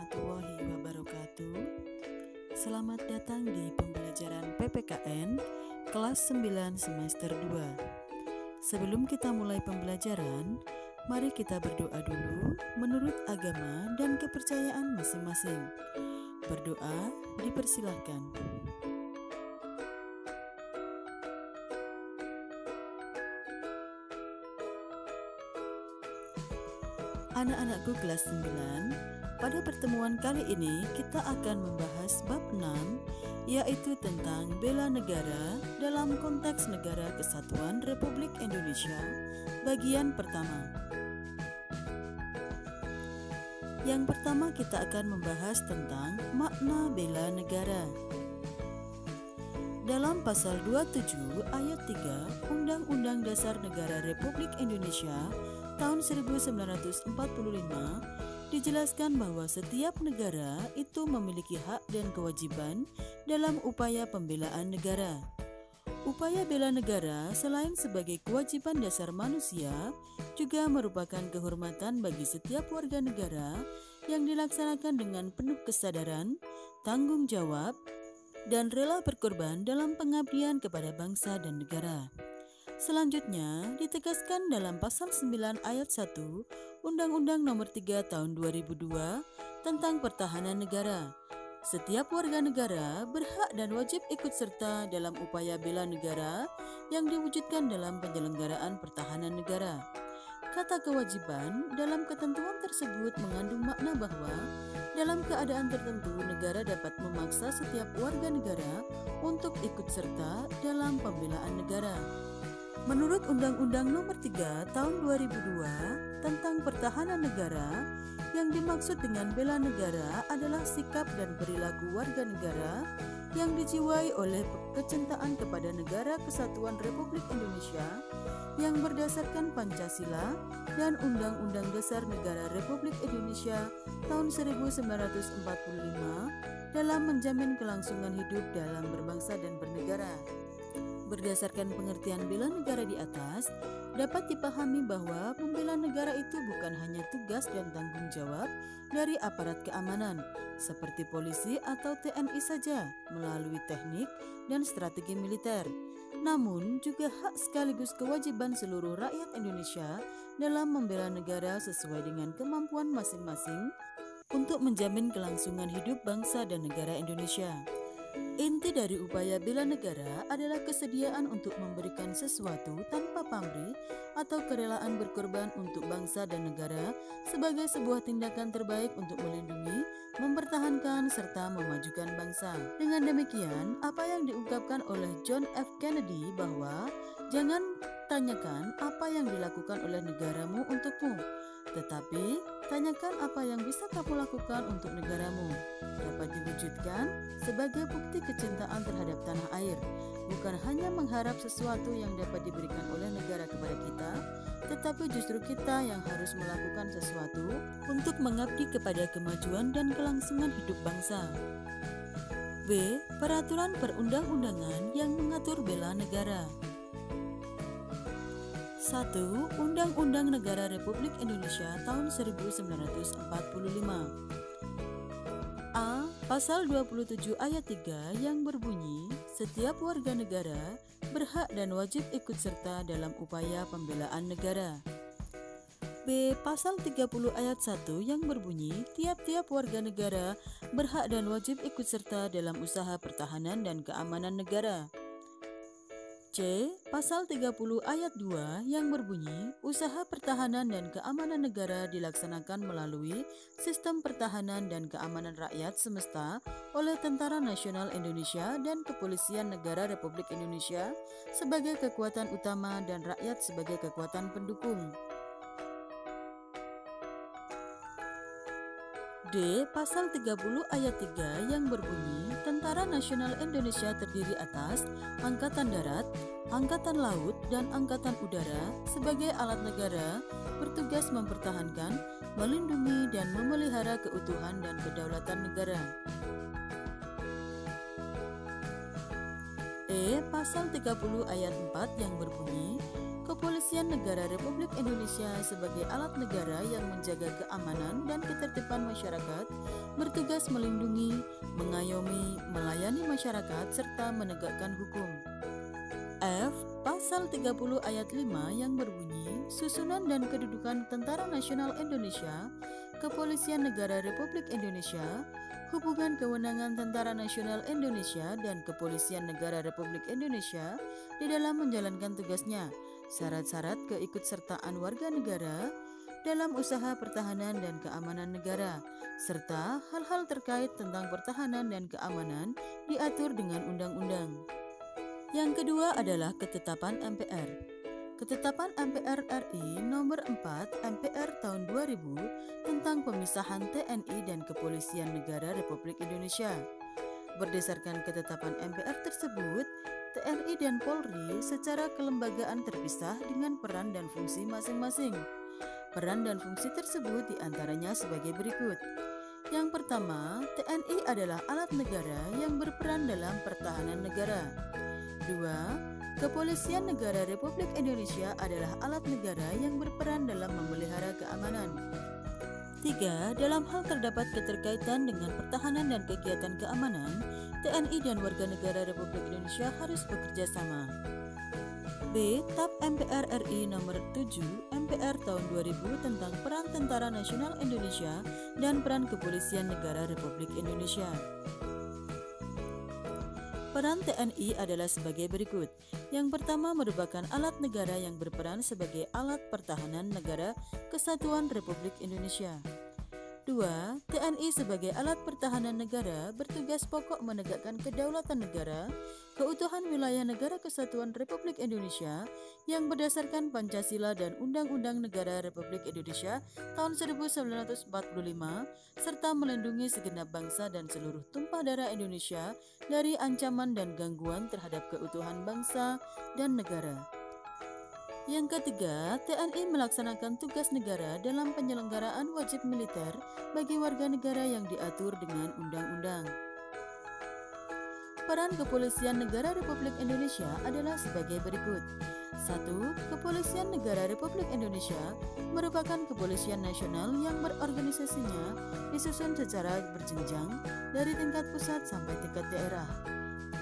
warahmatullahi wabarakatuh. Selamat datang di pembelajaran PPKN kelas 9 semester 2. Sebelum kita mulai pembelajaran, mari kita berdoa dulu menurut agama dan kepercayaan masing-masing. Berdoa dipersilahkan. Anak-anakku kelas 9, pada pertemuan kali ini kita akan membahas bab 6, yaitu tentang bela negara dalam konteks Negara Kesatuan Republik Indonesia, bagian pertama. Yang pertama kita akan membahas tentang makna bela negara. Dalam pasal 27 ayat 3 Undang-Undang Dasar Negara Republik Indonesia tahun 1945 dijelaskan bahwa setiap negara itu memiliki hak dan kewajiban dalam upaya pembelaan negara. Upaya bela negara selain sebagai kewajiban dasar manusia, juga merupakan kehormatan bagi setiap warga negara yang dilaksanakan dengan penuh kesadaran, tanggung jawab, dan rela berkorban dalam pengabdian kepada bangsa dan negara. Selanjutnya, ditegaskan dalam pasal 9 ayat 1 Undang-Undang Nomor 3 Tahun 2002 tentang Pertahanan Negara. Setiap warga negara berhak dan wajib ikut serta dalam upaya bela negara yang diwujudkan dalam penyelenggaraan pertahanan negara. Kata kewajiban dalam ketentuan tersebut mengandung makna bahwa dalam keadaan tertentu negara dapat memaksa setiap warga negara untuk ikut serta dalam pembelaan negara. Menurut Undang-Undang Nomor 3 Tahun 2002 tentang Pertahanan Negara, yang dimaksud dengan bela negara adalah sikap dan perilaku warga negara yang dijiwai oleh kecintaan kepada Negara Kesatuan Republik Indonesia yang berdasarkan Pancasila dan Undang-Undang Dasar Negara Republik Indonesia tahun 1945 dalam menjamin kelangsungan hidup dalam berbangsa dan bernegara. Berdasarkan pengertian bela negara di atas, dapat dipahami bahwa membela negara itu bukan hanya tugas dan tanggung jawab dari aparat keamanan, seperti polisi atau TNI saja melalui teknik dan strategi militer, namun juga hak sekaligus kewajiban seluruh rakyat Indonesia dalam membela negara sesuai dengan kemampuan masing-masing untuk menjamin kelangsungan hidup bangsa dan negara Indonesia. Inti dari upaya bela negara adalah kesediaan untuk memberikan sesuatu tanpa pamrih atau kerelaan berkorban untuk bangsa dan negara sebagai sebuah tindakan terbaik untuk melindungi, mempertahankan, serta memajukan bangsa. Dengan demikian, apa yang diungkapkan oleh John F. Kennedy bahwa jangan tanyakan apa yang dilakukan oleh negaramu untukmu, tetapi tanyakan apa yang bisa kamu lakukan untuk negaramu, dapat diwujudkan sebagai bukti kecintaan terhadap tanah air, bukan hanya mengharap sesuatu yang dapat diberikan oleh negara kepada kita, tetapi justru kita yang harus melakukan sesuatu untuk mengabdi kepada kemajuan dan kelangsungan hidup bangsa. B. Peraturan perundang-undangan yang mengatur bela negara. 1. Undang-Undang Negara Republik Indonesia tahun 1945. A. Pasal 27 ayat 3 yang berbunyi, setiap warga negara berhak dan wajib ikut serta dalam upaya pembelaan negara. B. Pasal 30 ayat 1 yang berbunyi, tiap-tiap warga negara berhak dan wajib ikut serta dalam usaha pertahanan dan keamanan negara. C. Pasal 30 ayat 2 yang berbunyi, usaha pertahanan dan keamanan negara dilaksanakan melalui sistem pertahanan dan keamanan rakyat semesta oleh Tentara Nasional Indonesia dan Kepolisian Negara Republik Indonesia sebagai kekuatan utama dan rakyat sebagai kekuatan pendukung. D. Pasal 30 ayat 3 yang berbunyi, Tentara Nasional Indonesia terdiri atas Angkatan Darat, Angkatan Laut, dan Angkatan Udara sebagai alat negara bertugas mempertahankan, melindungi, dan memelihara keutuhan dan kedaulatan negara. E. Pasal 30 ayat 4 yang berbunyi, Kepolisian Negara Republik Indonesia sebagai alat negara yang menjaga keamanan dan ketertiban masyarakat, bertugas melindungi, mengayomi, melayani masyarakat, serta menegakkan hukum. F. Pasal 30 ayat 5 yang berbunyi, susunan dan kedudukan Tentara Nasional Indonesia, Kepolisian Negara Republik Indonesia, hubungan kewenangan Tentara Nasional Indonesia dan Kepolisian Negara Republik Indonesia di dalam menjalankan tugasnya, syarat-syarat keikutsertaan warga negara dalam usaha pertahanan dan keamanan negara, serta hal-hal terkait tentang pertahanan dan keamanan diatur dengan undang-undang. Yang kedua adalah ketetapan MPR. Ketetapan MPR RI nomor 4 MPR tahun 2000 tentang pemisahan TNI dan Kepolisian Negara Republik Indonesia. Berdasarkan ketetapan MPR tersebut, TNI dan Polri secara kelembagaan terpisah dengan peran dan fungsi masing-masing. Peran dan fungsi tersebut diantaranya sebagai berikut. Yang pertama, TNI adalah alat negara yang berperan dalam pertahanan negara. 2. Kepolisian Negara Republik Indonesia adalah alat negara yang berperan dalam memelihara keamanan. 3. Dalam hal terdapat keterkaitan dengan pertahanan dan kegiatan keamanan, TNI dan warga negara Republik Indonesia harus bekerja sama. B. TAP MPR RI nomor 7 MPR tahun 2000 tentang peran Tentara Nasional Indonesia dan peran Kepolisian Negara Republik Indonesia. Peran TNI adalah sebagai berikut. Yang pertama merupakan alat negara yang berperan sebagai alat pertahanan negara Kesatuan Republik Indonesia. 2. TNI sebagai alat pertahanan negara bertugas pokok menegakkan kedaulatan negara, keutuhan wilayah negara Kesatuan Republik Indonesia yang berdasarkan Pancasila dan Undang-Undang Negara Republik Indonesia tahun 1945, serta melindungi segenap bangsa dan seluruh tumpah darah Indonesia dari ancaman dan gangguan terhadap keutuhan bangsa dan negara. Yang ketiga, TNI melaksanakan tugas negara dalam penyelenggaraan wajib militer bagi warga negara yang diatur dengan undang-undang. Peran Kepolisian Negara Republik Indonesia adalah sebagai berikut. 1. Kepolisian Negara Republik Indonesia merupakan kepolisian nasional yang berorganisasinya disusun secara berjenjang dari tingkat pusat sampai tingkat daerah.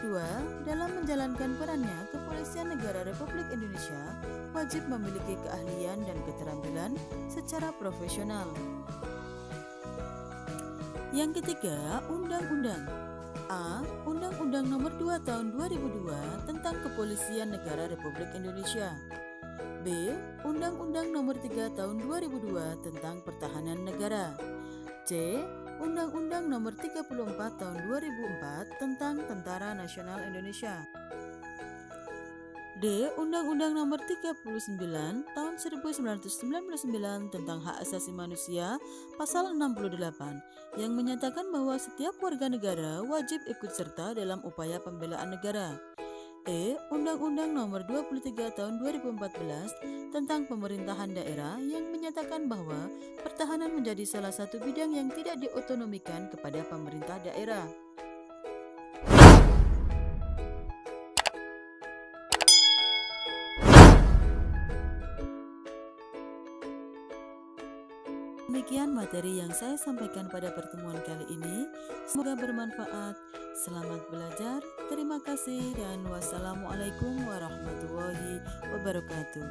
2. Dalam menjalankan perannya, Kepolisian Negara Republik Indonesia wajib memiliki keahlian dan keterampilan secara profesional. Yang ketiga, undang-undang. A. Undang-Undang Nomor 2 Tahun 2002 tentang Kepolisian Negara Republik Indonesia. B. Undang-Undang Nomor 3 Tahun 2002 tentang Pertahanan Negara. C. Undang-Undang Nomor 34 Tahun 2004 tentang Tentara Nasional Indonesia. D. Undang-Undang Nomor 39 Tahun 1999 tentang Hak Asasi Manusia Pasal 68 yang menyatakan bahwa setiap warga negara wajib ikut serta dalam upaya pembelaan negara. E. Undang-Undang Nomor 23 Tahun 2014 tentang pemerintahan daerah yang menyatakan bahwa pertahanan menjadi salah satu bidang yang tidak diotonomikan kepada pemerintah daerah. Demikian materi yang saya sampaikan pada pertemuan kali ini. Semoga bermanfaat. Selamat belajar. Terima kasih dan wassalamualaikum warahmatullahi wabarakatuh.